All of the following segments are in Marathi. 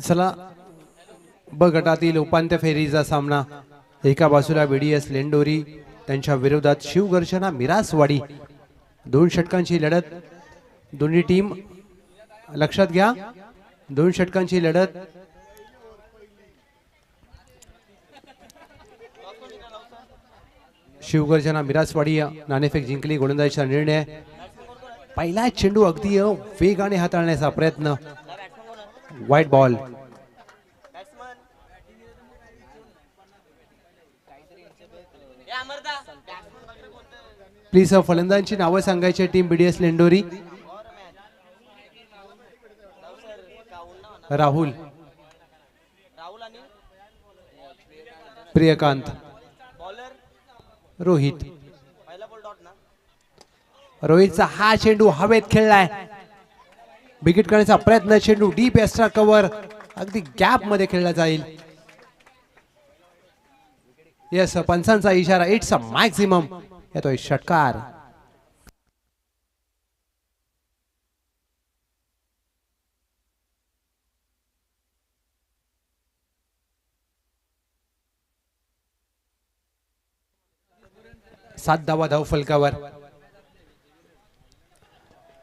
चला ब गटातील उपांत्य फेरीचा सामना एका बाजूला बीडीएस लेंडोरी त्यांच्या विरोधात शिवगर्जना मिरासवाडी 2 षटकांची लढत दोन्ही टीम लक्षात घ्या 2 षटकांची लढत शिवगर्जना मिरासवाडी नाणेफेक जिंकली गोलंदाजीचा निर्णय पहिला चेंडू अगदी वेगाने हाताळण्याचा प्रयत्न वाईट बॉल प्लीज फलंदाजांची नावं सांगायची टीम बीडीएस लेंडोरी राहुल प्रियकांत रोहित रोहितचा हा चेंडू हवेत खेळलाय विकेट करण्याचा प्रयत्न चेंडू डीप एक्स्ट्रा कव्हर अगदी गॅप मध्ये खेळला जाईल यस पंचांचा इशारा इट्स अ मॅक्सिमम येतोय षटकार सात धावा धाव फलकावर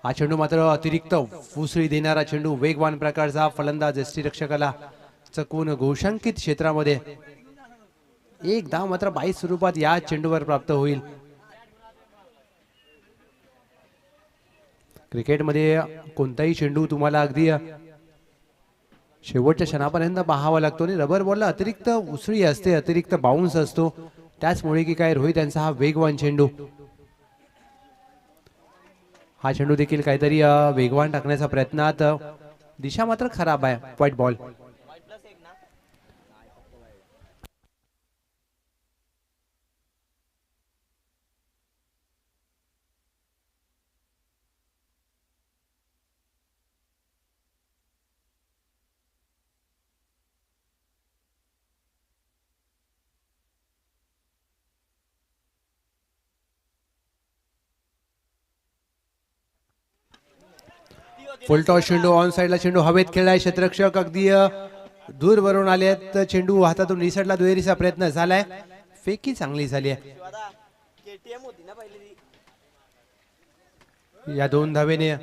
हा चेंडू मात्र अतिरिक्त फुसळी देणारा चेंडू वेगवान प्रकारचा फलंदाज यष्टीरक्षकाला चकवून घोषांकित क्षेत्रामध्ये एक धाव मात्र 22 स्वरूपात या चेंडूवर प्राप्त होईल क्रिकेटमध्ये कोणताही चेंडू तुम्हाला अगदी शेवटच्या क्षणापर्यंत पाहावा लागतो आणि रबर बॉलला अतिरिक्त उसळी असते अतिरिक्त बाउन्स असतो त्याचमुळे की काय रोहित यांचा हा वेगवान चेंडू हा चेंडू देखील काहीतरी वेगवान टाकण्याचा प्रयत्नात दिशा मात्र खराब आहे व्हाईट बॉल फुलटॉस चेंडू ऑन साइडला चेंडू हवेत खेळलाय क्षेत्ररक्षक अगदी दूर वरून आले आहेत चेंडू हातातून रिसटला दुहेरीचा प्रयत्न झालाय फेकी चांगली झाली आहे या 2 धावेने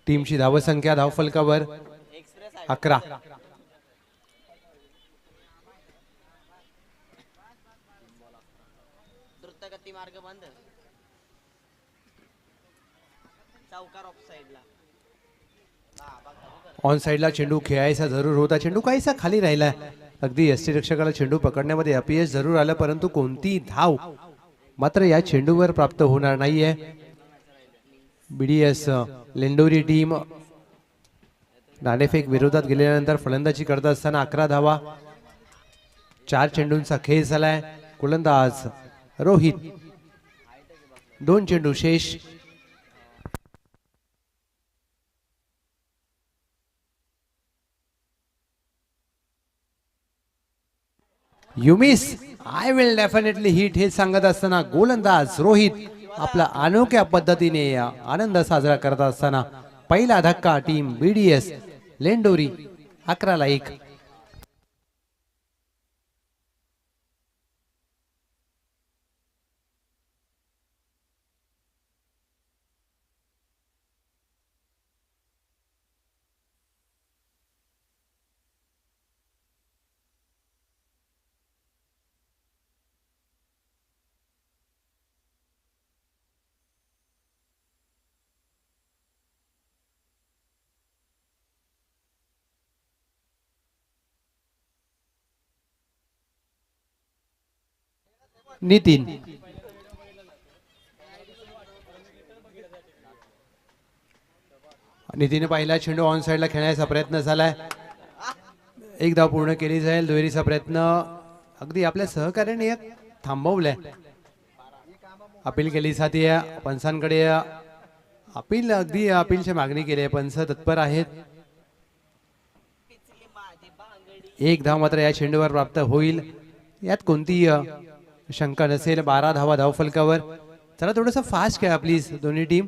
टीमची धावसंख्या धावफलकावर 11 ऑन साइडला चेंडू खेळायचा जरूर होता चेंडू काहीसा खाली राहिला अगदी यष्टीरक्षकाला चेंडू पकडण्यामध्ये अपयश जरूर आलं परंतु कोणती धाव मात्र या चेंडूवर प्राप्त होणार नाहीये बीडीएस लेंडोरी टीम नाणेफेक विरोधात गेल्यानंतर फलंदाजी करत असताना 11 धावा 4 चेंडूंचा खेळ झालाय गोलंदाज रोहित 2 चेंडू शेष you miss I will definitely hit हे सांगत असताना गोलंदाज रोहित आपला अनोख्या पद्धतीने आनंद साजरा करत असताना पहिला धक्का टीम बीडीएस लेंडोरी 11-1 नितीन नितीन पहिला चेंडू ऑन साइडला खेळण्याचा प्रयत्न झालाय एक धाव पूर्ण केली जाईल दुहेरीचा प्रयत्न अगदी आपल्या सहकार्याने थांबवलाय अपील केली जाते पंचांकडे अपील अगदी अपीलची मागणी केली आहे पंच तत्पर आहेत एक धाव मात्र या चेंडूवर प्राप्त होईल यात कोणती शंका नसेल 12 धावा धावफलकावर चला थोडंसं फास्ट खेळा प्लीज दोन्ही टीम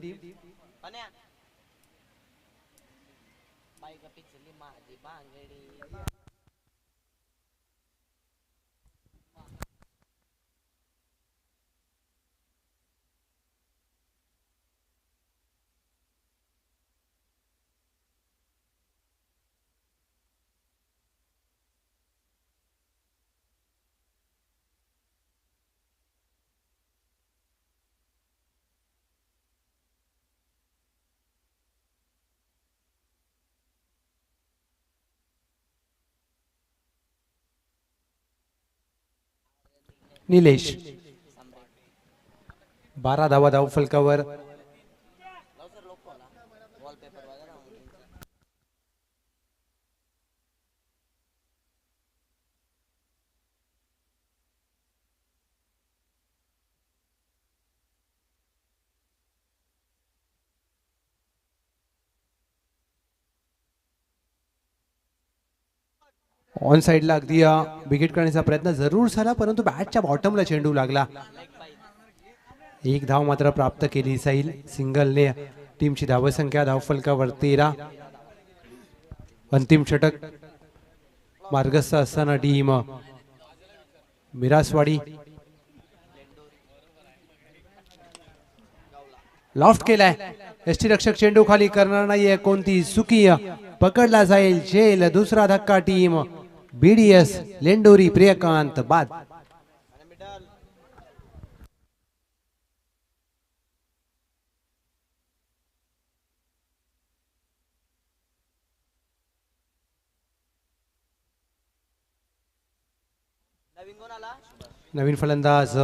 निलेश 12 धावा धाव फलकावर. ऑन साइडला अगदी विकेट करण्याचा प्रयत्न जरूर झाला, परंतु बॅटच्या बॉटमला चेंडू लागला. एक धाव मात्र प्राप्त केली जाईल सिंगलने. टीमची धावसंख्या धावफलकावर 13. अंतिम षटक मार्गस्थ असताना टीम मिरासवाडी लॉफ्ट केलाय. एसटी रक्षक चेंडू खाली करणार नाहीये. कोणती चुकी पकडला जाईल झेल. दुसरा धक्का टीम बीडीएस लेंडोरी प्रियकांत बाद. नवीन फलंदाज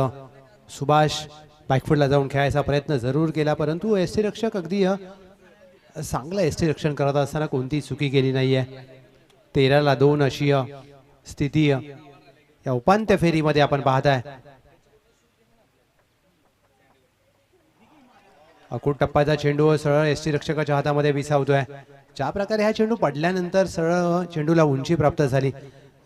सुभाष बॅकफुटला जाऊन खेळायचा प्रयत्न जरूर केला, परंतु एसटी रक्षक अगदी चांगलं एसटी रक्षण करत असताना कोणती चुकी केली नाहीये. 13-2 अशी स्थिती या उपांत्य फेरीमध्ये आपण पाहताय. अकुट टप्प्याचा चेंडू सरळ एसटी रक्षकाच्या हातामध्ये विसावतोय. ज्या प्रकारे हा चेंडू पडल्यानंतर सरळ चेंडूला उंची प्राप्त झाली.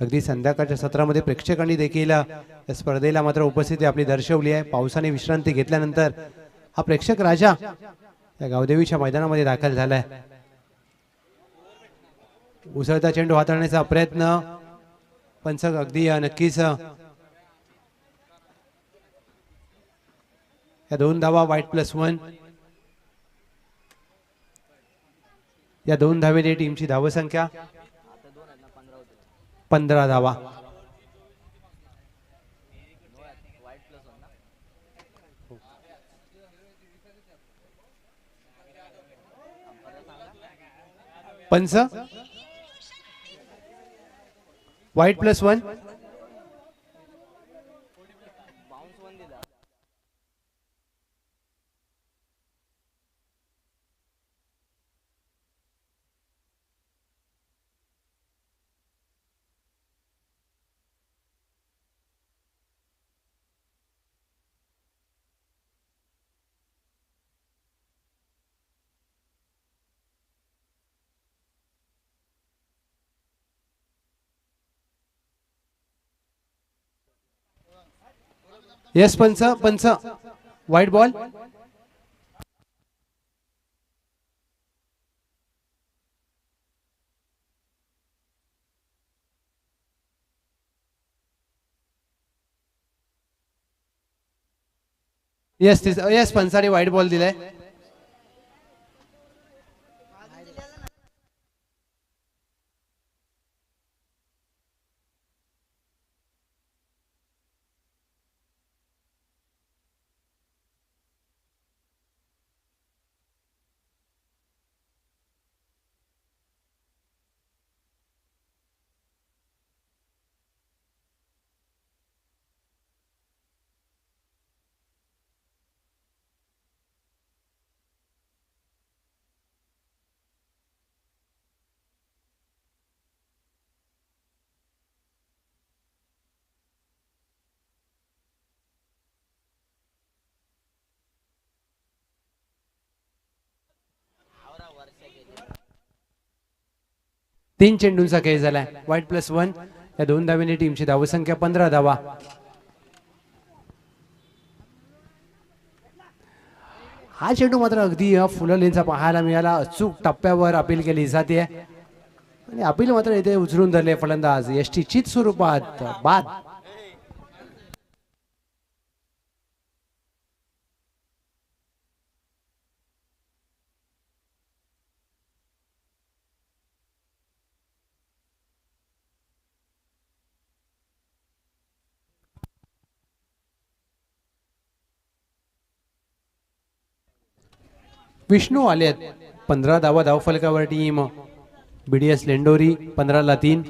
अगदी संध्याकाळच्या सत्रामध्ये प्रेक्षकांनी देखील या स्पर्धेला मात्र उपस्थिती आपली दर्शवली आहे. पावसाने विश्रांती घेतल्यानंतर हा प्रेक्षक राजा या गावदेवीच्या मैदानामध्ये दाखल झालाय. उसळता चेंडू हाताळण्याचा प्रयत्न पंच अगदी नक्कीच या 2 धावा वाईट +1. या 2 धावेने टीमची धावसंख्या 15 धावा. पंच वाईट +1. येस पंच वाईट बॉल. येस पंचाने वाईट बॉल दिलाय. तीन चेंडूंचा खेळ झालाय. वाईट +1. या 2 धावेने टीमची धावसंख्या 15 धावा. हा चेंडू मात्र अगदी फुललेंचा पाहायला मिळाला. अचूक टप्प्यावर अपील केली जाते आणि अपील मात्र इथे उचलून धरले फलंदाज. एसटी चित स्वरूपात बाद. विष्णू आलेत. 15 धावा धावफलकावर टीम बीडीएस लेंडोरी 15-3.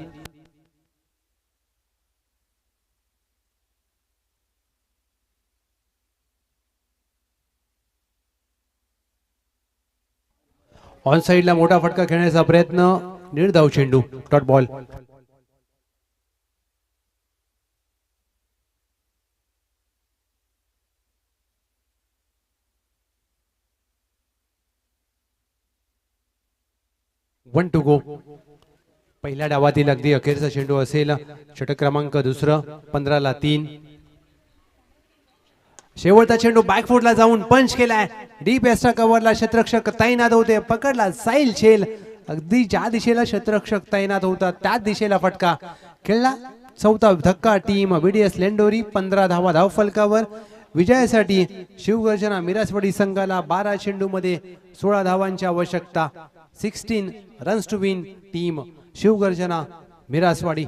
ऑन साइडला मोठा फटका खेळण्याचा प्रयत्न, निर्धाव चेंडू, dot ball. One two go. पहिल्या डावातील अगदी अखेरचा चेंडू असेल. षटक क्रमांक दुसरं, 15 ला 3. शेवटचा चेंडू बॅकफुटला जाऊन पंच केलाय. डीप एक्स्ट्रा कव्हरला क्षेत्ररक्षक तैनात होते. पकडला साईल छेल. अगदी ज्या दिशेला क्षेत्ररक्षक तैनात होता त्याच दिशेला फटका खेळला. चौथा धक्का टीम बीडीएस लेंडोरी. 15 धावा धाव फलकावर. विजयासाठी शिवगर्जना मिरासवाडी संघाला 12 चेंडू मध्ये 16 धावांची आवश्यकता. 16 runs to win team Shivgarjana Mirasawadi.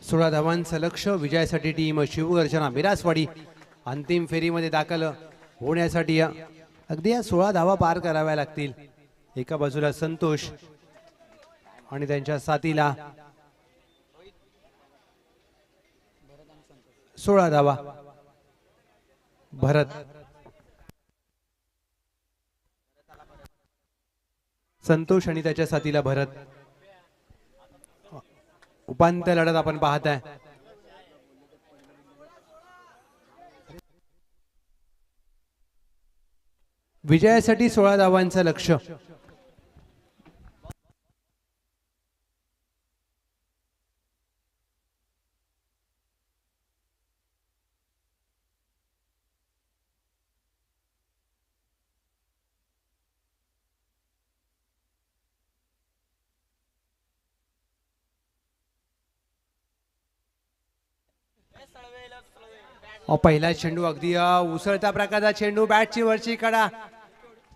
सोळा धावांचं लक्ष. विजयासाठी टीम शिवगर्जना मिरासवाडी अंतिम फेरीमध्ये दाखल होण्यासाठी अगदी या 16 धावा पार कराव्या लागतील. एका बाजूला संतोष आणि त्यांच्या साथीला 16 धावा. भरत, संतोष आणि त्याच्या साथीला भरत. उपांत्य लढत आपण पाहताय. विजयासाठी 16 धावांचं लक्ष. पहिला चेंडू अगदी उसळत्या प्रकारचा चेंडू. बॅटची वरची कडा.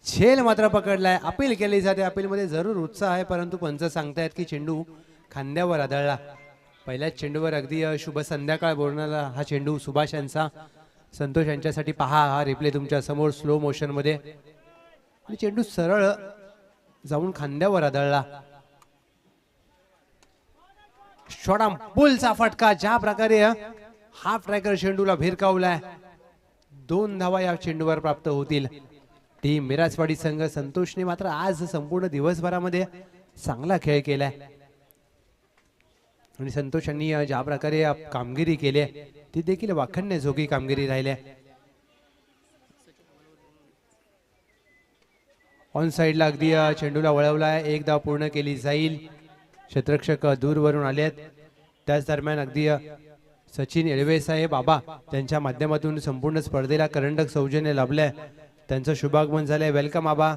छेल मात्र पकडलाय. अपील केली जाते. अपील मध्ये जरूर उत्साह आहे परंतु पंच सांगतायत की चेंडू खांद्यावर आदळला. पहिल्याच चेंडूवर अगदी शुभ संध्याकाळ बोलणारा हा चेंडू सुभाष यांचा. संतोष यांच्यासाठी पहा हा रिप्ले तुमच्या समोर स्लो मोशन मध्ये. चेंडू सरळ जाऊन खांद्यावर आदळला. शॉर्ट पुलचा फटका. ज्या प्रकारे हाफ ट्रॅकर चेंडूला भिरकावलाय. 2 धावा या चेंडूवर प्राप्त होतील. टीम मिरासवाडी संघ. संतोषने मात्र आज संपूर्ण दिवसभरामध्ये चांगला खेळ केलाय आणि संतोष यांनी ज्या प्रकारे कामगिरी केली ती देखील वाखण्याजोगी कामगिरी राहिली. ऑन साइडला अगदी चेंडूला वळवलाय. 1 धाव पूर्ण केली जाईल. क्षेत्ररक्षक दूरवरून आलेत. त्याच दरम्यान अगदी सचिन एळवे साहेब बाबा त्यांच्या माध्यमातून संपूर्ण स्पर्धेला करंडक सौजन्य लाभलंय. त्यांचं शुभागमन झालंय. वेलकम आबा.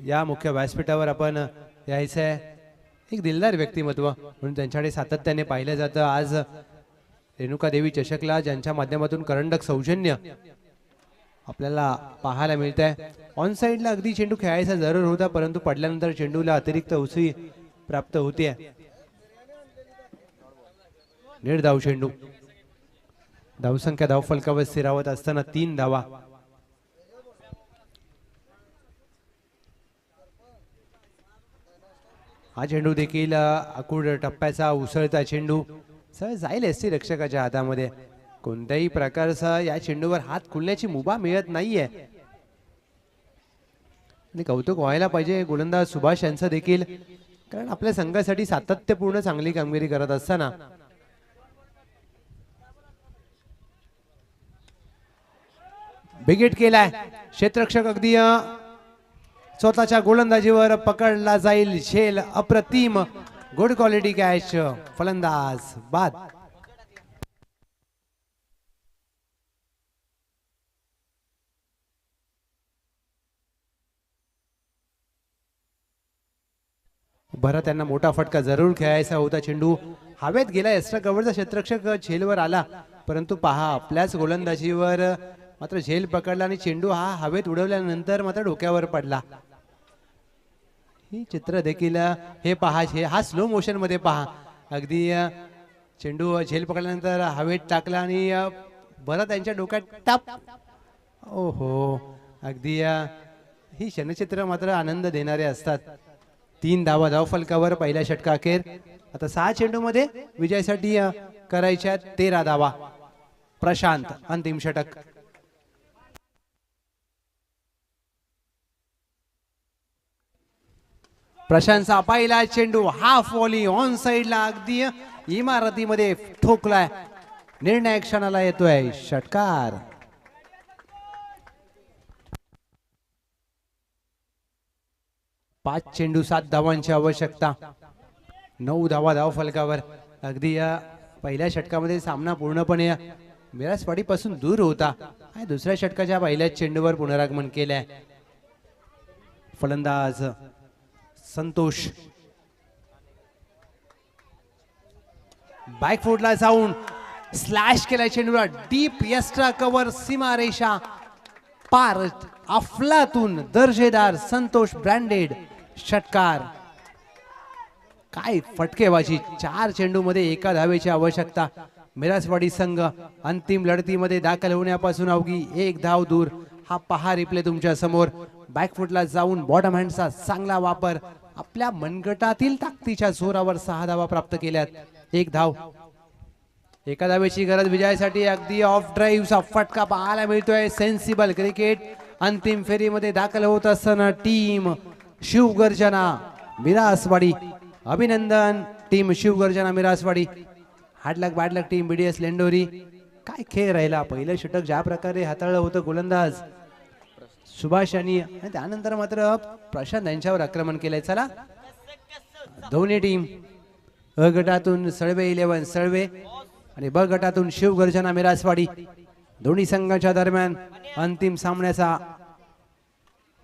या मुख्य व्यासपीठावर आपण यायचं आहे. एक दिलदार व्यक्तिमत्व म्हणून त्यांच्याकडे सातत्याने पाहिलं जातं. आज रेणुका देवी चषकला ज्यांच्या माध्यमातून करंडक सौजन्य आपल्याला पाहायला मिळत आहे. ऑन साइडला अगदी चेंडू खेळायचा जरूर होता परंतु पडल्यानंतर चेंडूला अतिरिक्त उसळी प्राप्त होते. निर्धाव चेंडू. धावसंख्या धावफलकावर स्थिरावत असताना 3 धावा. हा चेंडू देखील आकुड टप्प्याचा उसळता चेंडू. सर जाईल एसटी रक्षकाच्या हातामध्ये. कोणत्याही प्रकारचा या चेंडूवर हात खुलण्याची मुभा मिळत नाहीये आणि कौतुक व्हायला पाहिजे गोलंदाज सुभाष यांचं देखील, कारण आपल्या संघासाठी सातत्यपूर्ण चांगली कामगिरी करत असताना बिगिट केलाय क्षेत्ररक्षक अगदी स्वतःच्या गोलंदाजीवर पकडला जाईल झेल. अप्रतिम गुड क्वालिटी कॅच. फलंदाज बाद. बरं त्यांना मोठा फटका जरूर खेळायचा होता. चेंडू हवेत गेला. एक्स्ट्रा कव्हरचा क्षेत्ररक्षक झेलवर आला, परंतु पहा आपल्याच गोलंदाजीवर मात्र झेल पकडला आणि चेंडू हा हवेत उडवल्यानंतर मात्र डोक्यावर पडला. ही चित्र देखील हे पहा, हा स्लो मोशन मध्ये पहा. अगदी चेंडू झेल पकडल्यानंतर हवेत टाकला आणि बरं त्यांच्या डोक्यात टाप. ओहो, अगदी ही क्षणचित्र मात्र आनंद देणारे असतात. 3 धावा धावफलकावर पहिल्या षटका अखेर. आता 6 चेंडू मध्ये विजयासाठी करायच्या 13 धावा. प्रशांत अंतिम षटक. प्रशांतचा पहिला चेंडू हाफ व्हॉली ऑन साइडला अगदी इमारतीमध्ये ठोकलाय. निर्णायक क्षणाला येतोय षटकार. पाच चेंडू 7 धावांची आवश्यकता. 9 धावा धाव फलकावर. अगदी या पहिल्या षटकामध्ये सामना पूर्णपणे मिरासवाडी पासून दूर होता आणि दुसऱ्या षटकाच्या पहिल्या चेंडूवर पुनरागमन केलंय. फलंदाज संतोष. बॅकफुटला जाऊन स्लॅश केला चेंडूला. डीप एक्स्ट्रा कव्हर सीमारेषा पार. अफलातून दर्जेदार संतोष ब्रँडेड षटकार. काय फटकेबाजी. 4 चेंडू मध्ये 1 धावेची आवश्यकता. मिरासवाडी संघ अंतिम लढतीमध्ये दाखल होण्यापासून अवघी 1 धाव दूर. हा पहा रिप्ले तुमच्या समोर. बॅकफुटला जाऊन बॉटम हँडचा चांगला वापर. आपल्या मनगटातील ताकदीच्या जोरावर 6 धावा प्राप्त केल्यात. 1 धाव. 1 धावेची गरज विजयासाठी. अगदी ऑफ ड्राईव्हचा फटका पाहायला मिळतोय. सेन्सिबल क्रिकेट अंतिम फेरीमध्ये दाखल होत असताना टीम शिवगर्जना मिरासवाडी. अभिनंदन team Shivgarjana Mirasawadi. Hard luck bad luck team BDS Lendori. काय खेळ राहिला. पहिलं षटक ज्या प्रकारे हाताळलं होतं गोलंदाज सुभाष यांनी, आणि त्यानंतर मात्र प्रशांत यांच्यावर आक्रमण केलंय. चला दोन्ही टीम अ गटातून सळवे 11 सळवे आणि ब गटातून शिवगर्जना मिरासवाडी. दोन्ही संघाच्या दरम्यान अंतिम सामन्याचा